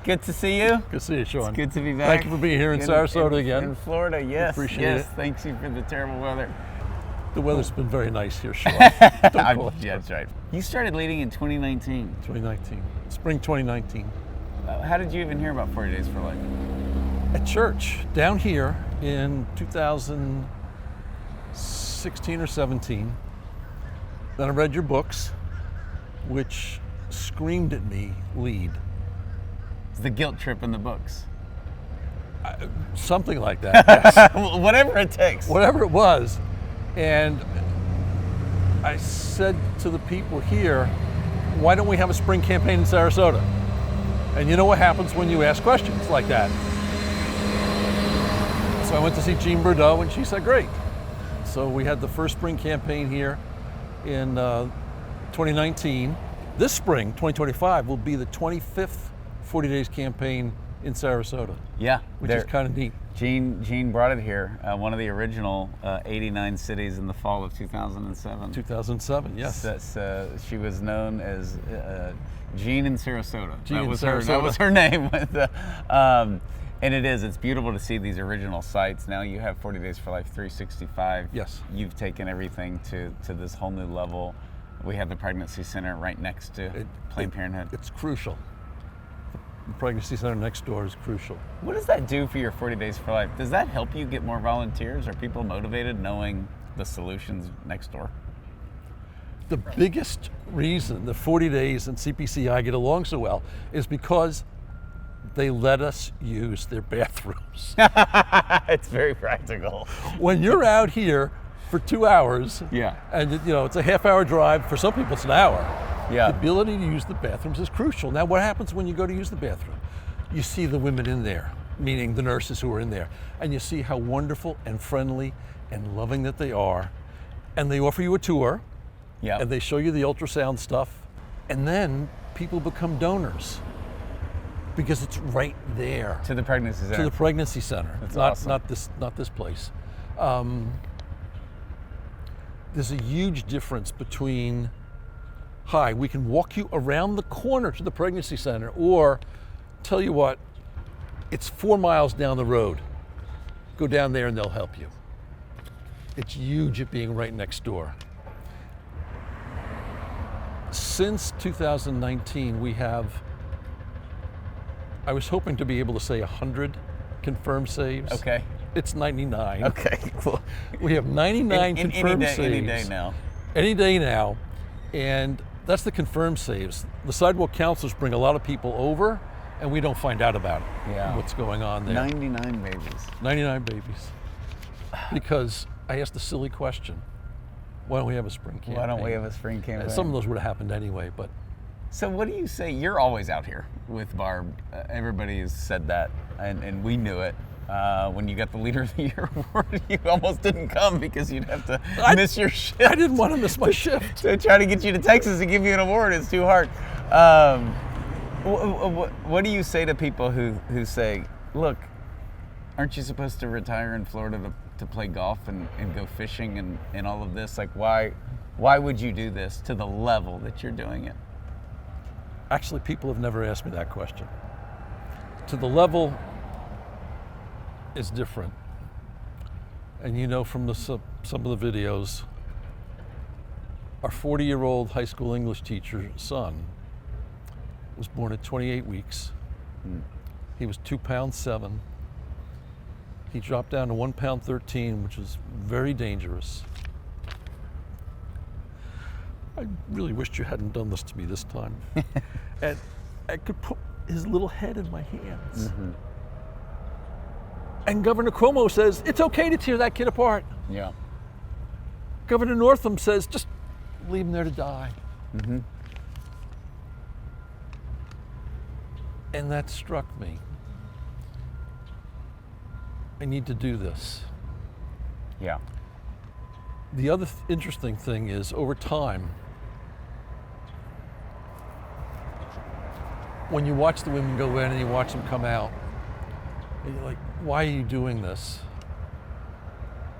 Good to see you. Good to see you, Sean. It's good to be back. Thank you for being here in Sarasota again. In Florida, yes. Appreciate it. Thanks you for the terrible weather. The weather's been very nice here, Sean. Yeah, that's right. You started leading in 2019. 2019, spring 2019. How did you even hear about 40 Days for Life? At church, down here in 2016 or 17. Then I read your books, which screamed at me, lead. It's the guilt trip in the books. Something like that, yes. Whatever it takes. Whatever it was. And I said to the people here, why don't we have a spring campaign in Sarasota? And you know what happens when you ask questions like that? So I went to see Jean Bordeaux and she said, great. So we had the first spring campaign here in 2019. This spring, 2025, will be the 25th 40 Days campaign in Sarasota. Yeah. Which is kind of neat. Jean brought it here, one of the original 89 cities in the fall of 2007. 2007, yes. She was known as Jean in Sarasota. Jean That was her name. And it's beautiful to see these original sites. Now you have 40 Days for Life 365. Yes. You've taken everything to this whole new level. We have the pregnancy center right next to Planned Parenthood. It's crucial. The pregnancy center next door is crucial. What does that do for your 40 Days for Life? Does that help you get more volunteers? Are people motivated knowing the solutions next door? The biggest reason the 40 Days and CPCI get along so well is because they let us use their bathrooms. It's very practical. When you're out here for 2 hours, yeah, and it's a half-hour drive, for some people it's an hour. Yeah. The ability to use the bathrooms is crucial. Now, what happens when you go to use the bathroom? You see the women in there, meaning the nurses who are in there, and you see how wonderful and friendly and loving that they are. And they offer you a tour, and they show you the ultrasound stuff, and then people become donors because it's right there. To the pregnancy center. To the pregnancy center. That's awesome. Not this place. There's a huge difference between, hi, we can walk you around the corner to the pregnancy center, or tell you what, it's 4 miles down the road. Go down there and they'll help you. It's huge at being right next door. Since 2019, we have, I was hoping to be able to say 100 confirmed saves. Okay. It's 99. Okay, cool. We have 99 confirmed saves. Any day now. Any day now. And that's the confirmed saves. The sidewalk counselors bring a lot of people over, and we don't find out about it. Yeah. What's going on there. 99 babies. 99 babies. Because I asked a silly question. Why don't we have a spring campaign? Why don't we have a spring campaign? Some of those would have happened anyway, but. So what do you say? You're always out here with Barb. Everybody has said that, and we knew it. When you got the Leader of the Year award, you almost didn't come because you'd have to miss your shift. I didn't want to miss my shift. To try to get you to Texas and give you an award is too hard. What do you say to people who say, look, aren't you supposed to retire in Florida to play golf and go fishing and all of this? Like, why would you do this to the level that you're doing it? Actually, people have never asked me that question. To the level is different. And from some of the videos, our 40-year-old high school English teacher son was born at 28 weeks. He was 2 pounds 7. He dropped down to 1 pound 13, which is very dangerous. I really wished you hadn't done this to me this time. And I could put his little head in my hands. Mm-hmm. And Governor Cuomo says, it's okay to tear that kid apart. Yeah. Governor Northam says, just leave him there to die. Mm-hmm. And that struck me. I need to do this. Yeah. The other interesting thing is, over time, when you watch the women go in and you watch them come out, and you're like, why are you doing this?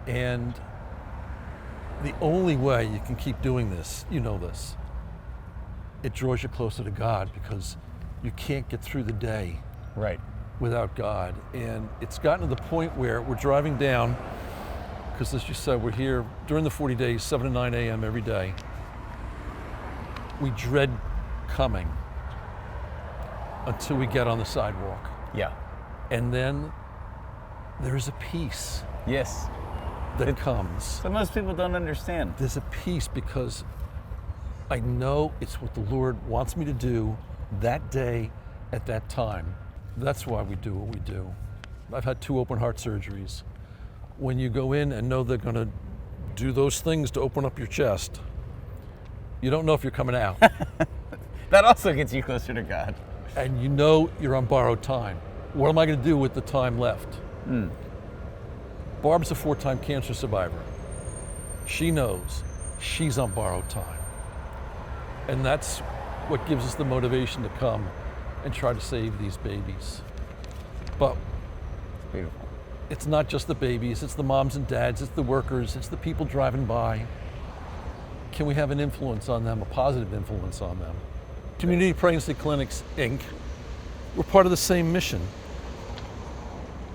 And the only way you can keep doing this, it draws you closer to God, because you can't get through the day Right. without God. And it's gotten to the point where we're driving down, because as you said, we're here during the 40 days, 7 to 9 a.m. every day. We dread coming until we get on the sidewalk. Yeah. And then there's a peace Yes. that comes. So most people don't understand. There's a peace because I know it's what the Lord wants me to do that day at that time. That's why we do what we do. I've had 2 open heart surgeries. When you go in and know they're going to do those things to open up your chest, you don't know if you're coming out. That also gets you closer to God. And you know you're on borrowed time. What am I going to do with the time left? Barb's a 4-time cancer survivor. She knows she's on borrowed time. And that's what gives us the motivation to come and try to save these babies. But It's beautiful. it's not just the babies, it's the moms and dads, it's the workers, it's the people driving by. Can we have an influence on them, a positive influence on them? Community Pregnancy Clinics, Inc., we're part of the same mission.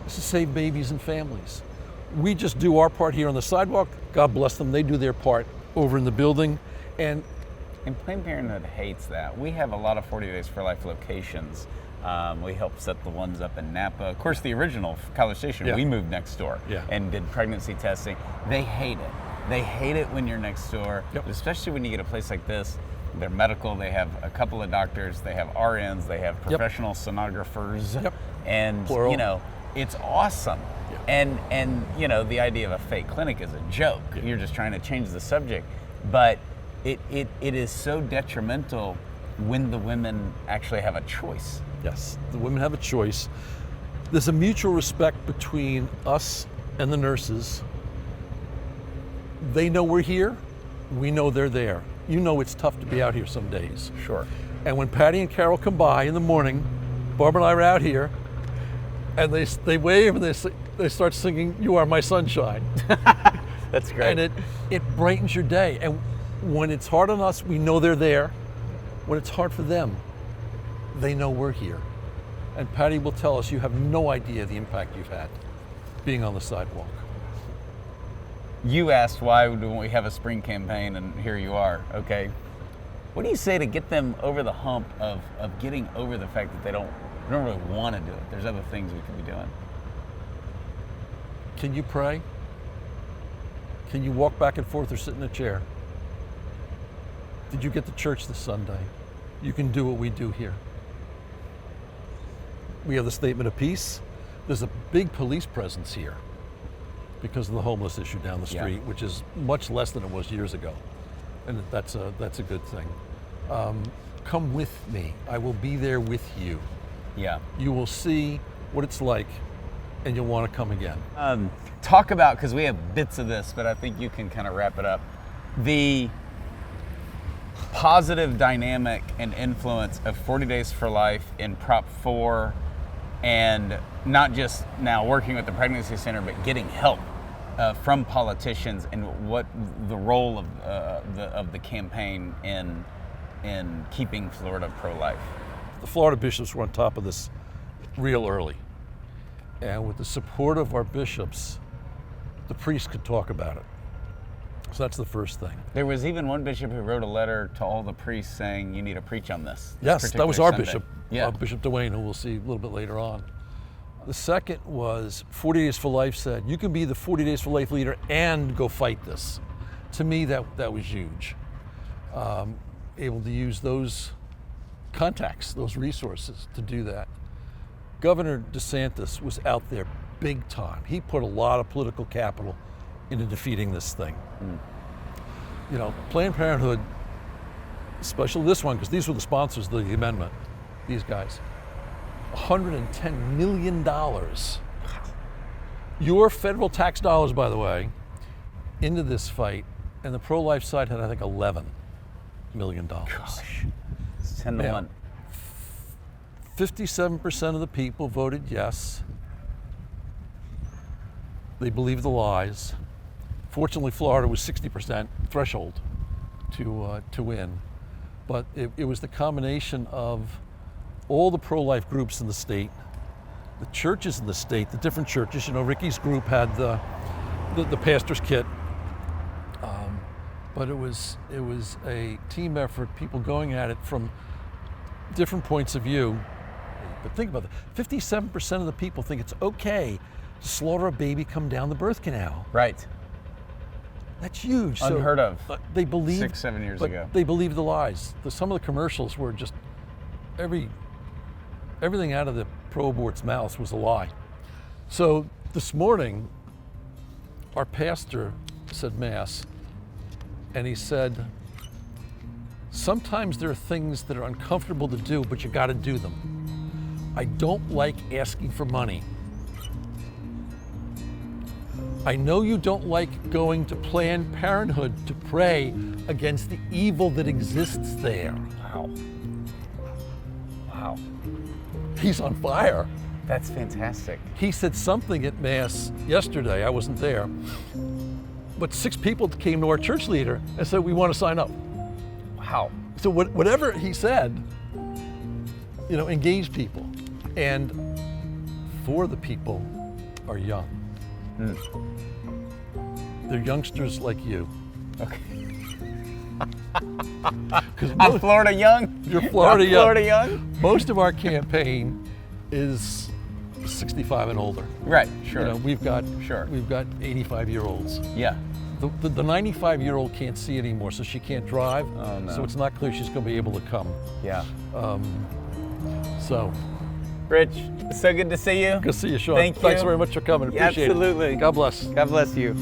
It's to save babies and families. We just do our part here on the sidewalk. God bless them, they do their part over in the building. And Planned Parenthood hates that. We have a lot of 40 Days for Life locations. We helped set the ones up in Napa. Of course, the original College Station, Yeah. we moved next door Yeah. and did pregnancy testing. They hate it. They hate it when you're next door, Yep. especially when you get a place like this. They're medical. They have a couple of doctors. They have RNs. They have professional sonographers. Yep. And Plural. you know, it's awesome. Yeah. And you know, the idea of a fake clinic is a joke. Yeah. You're just trying to change the subject, but it is so detrimental when the women actually have a choice. yes, the women have a choice. There's a mutual respect between us and the nurses. They know we're here, we know they're there. You know it's tough to be out here some days. Sure. And when Patty and Carol come by in the morning, Barb and I are out here, and they wave and they start singing, "You Are My Sunshine." That's great. And it brightens your day. And when it's hard on us, we know they're there. When it's hard for them, they know we're here. And Patty will tell us, you have no idea the impact you've had being on the sidewalk. You asked why don't we have a spring campaign, and here you are. Okay. What do you say to get them over the hump of getting over the fact that they don't really want to do it? There's other things we could be doing. Can you pray? Can you walk back and forth or sit in a chair? Did you get to church this Sunday? You can do what we do here. We have the statement of peace. There's a big police presence here because of the homeless issue down the street, Yeah. which is much less than it was years ago. And that's a good thing. Come with me. I will be there with you. Yeah. You will see what it's like, and you'll want to come again. Talk about, because we have bits of this, but I think you can kind of wrap it up. The positive dynamic and influence of 40 Days for Life in Prop 4, and not just now working with the Pregnancy Center, but getting help from politicians, and what the role of the campaign in keeping Florida pro-life. The Florida bishops were on top of this real early. And with the support of our bishops, the priests could talk about it. So that's the first thing. There was even one bishop who wrote a letter to all the priests saying, you need to preach on this. Yes, that was our Sunday. bishop, Yeah. Bishop Dwayne, who we'll see a little bit later on. The second was 40 Days for Life said, you can be the 40 Days for Life leader and go fight this. To me, that was huge. Able to use those contacts, those resources to do that. Governor DeSantis was out there big time. He put a lot of political capital into defeating this thing. You know, Planned Parenthood, especially this one, because these were the sponsors of the amendment, these guys, $110 million. Your federal tax dollars, by the way, into this fight, and the pro-life side had, I think, $11 million. Gosh, it's 10 to Now, 1. 57% of the people voted yes. They believed the lies. Fortunately, Florida was 60% threshold to win. But it was the combination of all the pro-life groups in the state, the churches in the state, the different churches. You know, Ricky's group had the pastor's kit, but it was a team effort. People going at it from different points of view. But think about that. 57% of the people think it's okay to slaughter a baby come down the birth canal. Right. That's huge. Unheard of. They believe 6-7 years ago. They believe the lies. Some of the commercials were just everything out of the pro-abort's mouths was a lie. So this morning, our pastor said Mass, and he said, sometimes there are things that are uncomfortable to do, but you got to do them. I don't like asking for money. I know you don't like going to Planned Parenthood to pray against the evil that exists there. Wow. Wow. He's on fire. That's fantastic. He said something at Mass yesterday, I wasn't there, but 6 people came to our church leader and said, we want to sign up. Wow. So whatever he said, you know, engaged people. And 4 of the people are young. They're youngsters like you. Okay. I'm Florida young. You're Florida young. Florida young. Most of our campaign is 65 and older. Right. Sure. You know, we've got Sure. 85-year-olds. Yeah. The 95-year-old can't see anymore, so she can't drive. Oh, no. So it's not clear she's going to be able to come. Yeah. So. Rich, so good to see you. Good to see you, Sean. Thank you. Thanks very much for coming. Appreciate Absolutely. it. God bless. God bless you.